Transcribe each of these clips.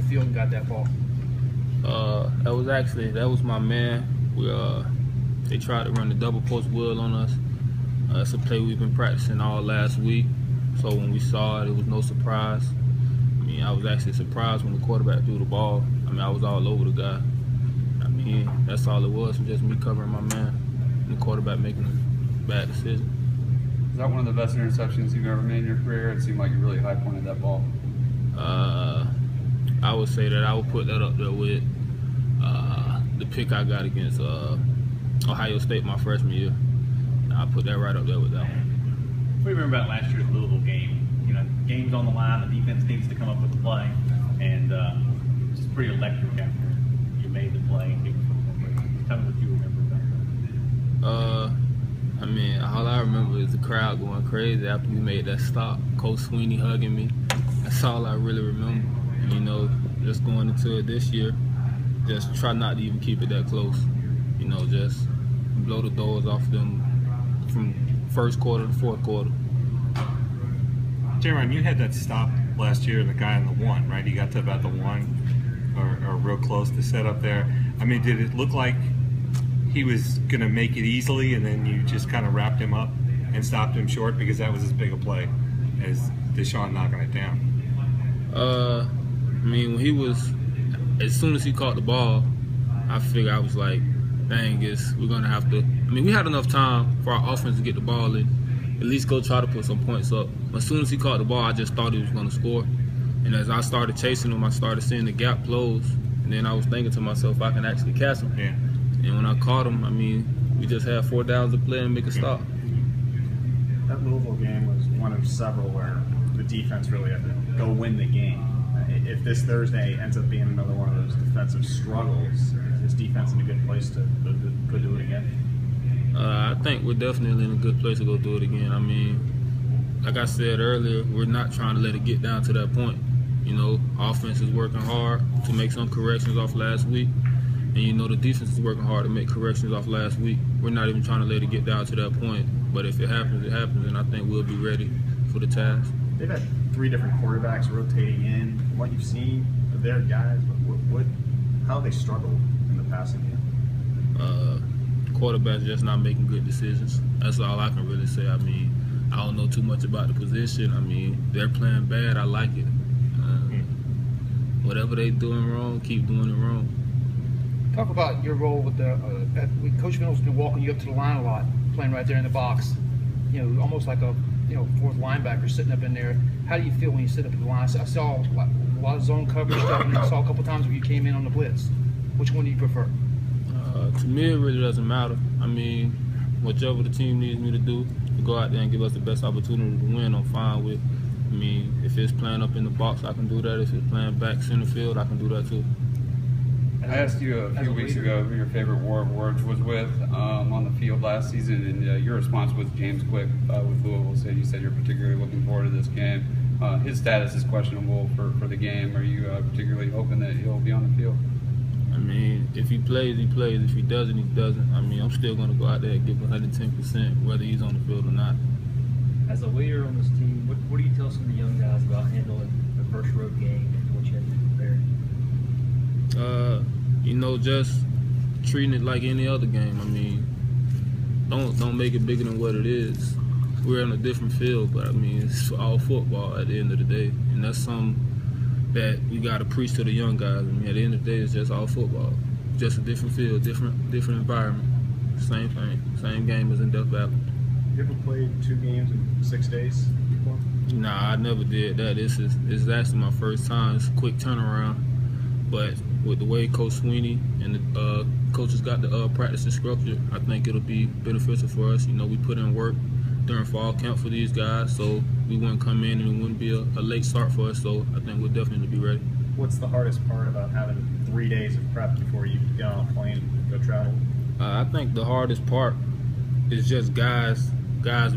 field and got that ball? That was my man. They tried to run the double post wheel on us. It's a play we've been practicing all last week. So when we saw it, it was no surprise. I mean, I was actually surprised when the quarterback threw the ball. I mean, I was all over the guy. I mean, that's all it was just me covering my man and the quarterback making a bad decision. Is that one of the best interceptions you've ever made in your career? It seemed like you really high-pointed that ball. I would say that I would put that up there with the pick I got against Ohio State my freshman year. I put that right up there with that one. What do you remember about last year's Louisville game? You know, game's on the line, the defense needs to come up with the play, and just pretty electric after you made the play. Tell me what you remember about that. I mean, all I remember is the crowd going crazy after we made that stop. Coach Sweeney hugging me. That's all I really remember. And, you know, just going into it this year, just try not to even keep it that close. You know, just blow the doors off them from first quarter to fourth quarter. Jayron, you had that stop last year, the guy on the one, right? He got to about the one or real close to set up there. I mean, did it look like he was going to make it easily and then you just kind of wrapped him up and stopped him short because that was as big a play as Deshaun knocking it down? I mean, when he was, as soon as he caught the ball, I figured, I was like, dang, we're going to have to, I mean, we had enough time for our offense to get the ball in, at least go try to put some points up. As soon as he caught the ball, I just thought he was going to score. And as I started chasing him, I started seeing the gap close. And then I was thinking to myself, I can actually catch him. Yeah. And when I caught him, I mean, we just had 4 downs to play and make a stop. That Louisville game was one of several where the defense really had to go win the game. If this Thursday ends up being another one of those defensive struggles, is defense in a good place to go do it again? I think we're definitely in a good place to go do it again. I mean, like I said earlier, we're not trying to let it get down to that point. You know, offense is working hard to make some corrections off last week. And, you know, the defense is working hard to make corrections off last week. We're not even trying to let it get down to that point. But if it happens, it happens. And I think we'll be ready for the task. They've had 3 different quarterbacks rotating in. What you've seen of their guys, how have they struggled in the passing game? Quarterbacks just not making good decisions. That's all I can really say. I mean, I don't know too much about the position. I mean, they're playing bad. I like it. Whatever they doing wrong, keep doing it wrong. Talk about your role with Coach Venables been walking you up to the line a lot, playing right there in the box. You know, almost like a fourth linebacker sitting up in there. How do you feel when you sit up in the line? I saw a lot of zone coverage stuff, and I saw a couple times where you came in on the blitz. Which one do you prefer? To me, it really doesn't matter. I mean, whichever the team needs me to do, to go out there and give us the best opportunity to win, I'm fine with. I mean, if it's playing up in the box, I can do that. If it's playing back center field, I can do that too. I asked you a few weeks ago who your favorite war of words was with on the field last season, and your response was James Quick with Louisville. So you said you're particularly looking forward to this game. His status is questionable for the game. Are you particularly hoping that he'll be on the field? I mean, if he plays, he plays. If he doesn't, he doesn't. I mean, I'm still going to go out there and give 110%, whether he's on the field or not. As a leader on this team, what do you tell some of the young guys about handling the first road game and what you have to be prepared? You know, just treating it like any other game. I mean, don't make it bigger than what it is. We're in a different field, but I mean, it's all football at the end of the day, and that's something that we got to preach to the young guys. I mean, at the end of the day, it's just all football. Just a different field, different environment. Same thing, same game as in Death Valley. You ever played 2 games in 6 days before? Nah, I never did that. This is actually my first time. It's a quick turnaround, but with the way Coach Sweeney and the coaches got the practice structured, I think it'll be beneficial for us. You know, we put in work during fall camp for these guys, so we wouldn't come in and it wouldn't be a late start for us, so I think we'll definitely be ready. What's the hardest part about having 3 days of prep before you get on a plane and go travel? I think the hardest part is just guys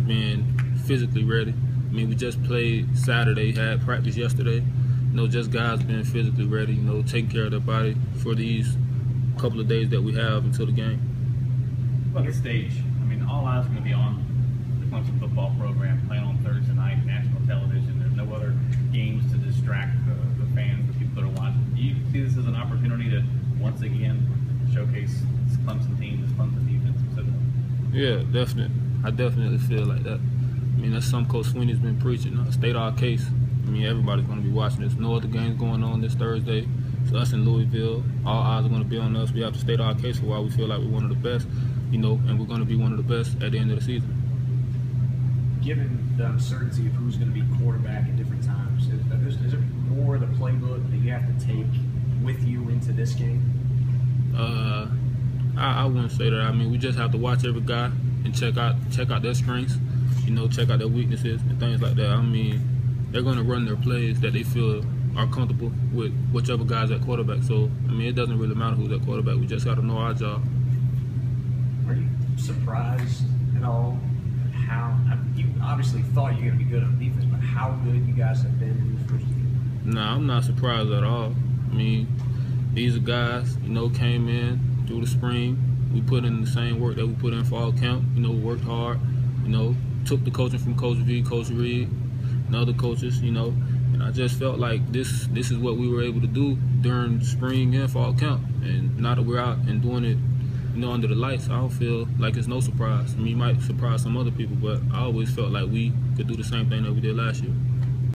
being physically ready. I mean, we just played Saturday, had practice yesterday. You know, just guys being physically ready, you know, taking care of their body for these couple of days that we have until the game. On the stage, I mean, all eyes are going to be on the Clemson football program playing on Thursday night, national television. There's no other games to distract the fans, the people that are watching. Do see this as an opportunity to once again showcase this Clemson team, this Clemson defense specifically? Yeah, definitely. I definitely feel like that. I mean, that's something Coach Sweeney's been preaching. State our case. I mean, everybody's going to be watching this. No other games going on this Thursday. It's us in Louisville. All eyes are going to be on us. We have to state our case for why we feel like we're one of the best, and we're going to be one of the best at the end of the season. Given the uncertainty of who's going to be quarterback at different times, is there more of the playbook that you have to take with you into this game? I wouldn't say that. I mean, we just have to watch every guy and check out their strengths, check out their weaknesses and things like that. I mean, they're going to run their plays that they feel are comfortable with whichever guy's at quarterback. So, I mean, it doesn't really matter who's at quarterback. We just got to know our job. Are you surprised at all how you obviously thought you were going to be good on defense, but how good you guys have been in the first game? Nah, I'm not surprised at all. I mean, these are guys, came in through the spring. We put in the same work that we put in fall camp. Worked hard. Took the coaching from Coach V, Coach Reed, and other coaches. And I just felt like this is what we were able to do during spring and fall camp. And now that we're out and doing it, under the lights, I don't feel like it's no surprise. I mean, it might surprise some other people, but I always felt like we could do the same thing that we did last year.